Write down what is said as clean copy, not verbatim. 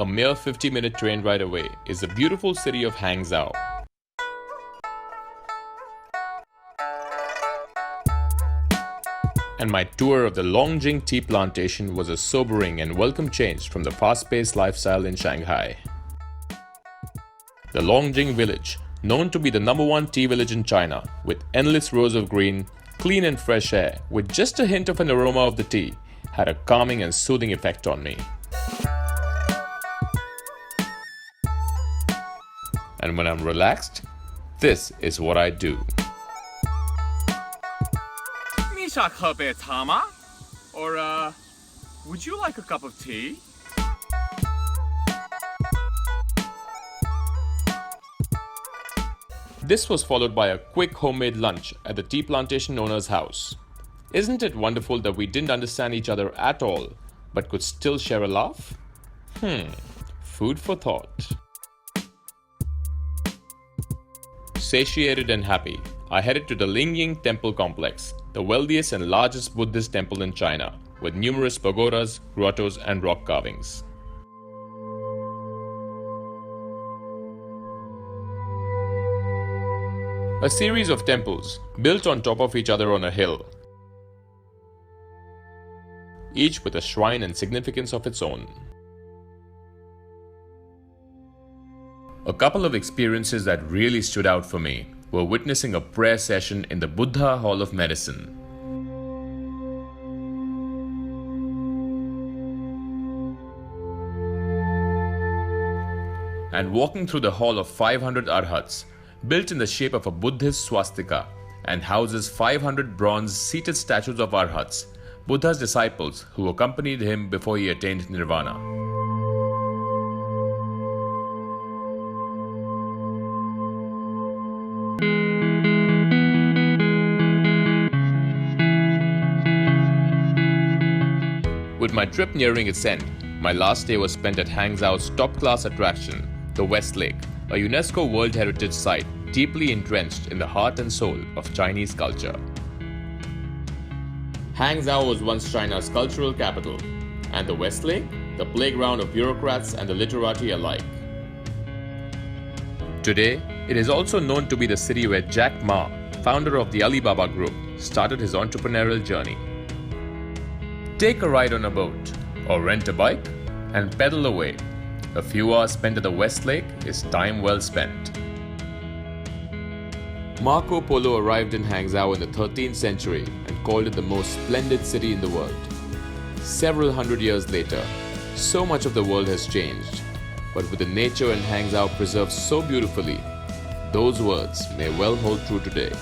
a mere 50-minute train ride away, is the beautiful city of Hangzhou. And my tour of the Longjing tea plantation was a sobering and welcome change from the fast-paced lifestyle in Shanghai. The Longjing Village, known to be the #1 tea village in China, with endless rows of green, clean and fresh air, with just a hint of an aroma of the tea, had a calming and soothing effect on me. And when I'm relaxed, this is what I do. 你想喝杯茶吗? Or, would you like a cup of tea? This was followed by a quick homemade lunch at the tea plantation owner's house. Isn't it wonderful that we didn't understand each other at all, but could still share a laugh? Food for thought. Satiated and happy, I headed to the Lingang Temple complex, the wealthiest and largest Buddhist temple in China, with numerous pagodas, grottos, and rock carvings. A series of temples built on top of each other on a hill, each with a shrine and significance of its own. A couple of experiences that really stood out for me were witnessing a prayer session in the Buddha Hall of Medicine. And walking through the hall of 500 arhats, built in the shape of a Buddhist swastika and houses 500 bronze seated statues of arhats, Buddha's disciples who accompanied him before he attained nirvana. With my trip nearing its end, my last day was spent at Hangzhou's top-class attraction, the West Lake, a UNESCO World Heritage Site deeply entrenched in the heart and soul of Chinese culture. Hangzhou was once China's cultural capital, and the West Lake, the playground of bureaucrats and the literati alike. Today, it is also known to be the city where Jack Ma, founder of the Alibaba Group, started his entrepreneurial journey. Take a ride on a boat, or rent a bike, and pedal away. A few hours spent at the West Lake is time well spent. Marco Polo arrived in Hangzhou in the 13th century and called it the most splendid city in the world. Several hundred years later, so much of the world has changed, but with the nature in Hangzhou preserved so beautifully, those words may well hold true today.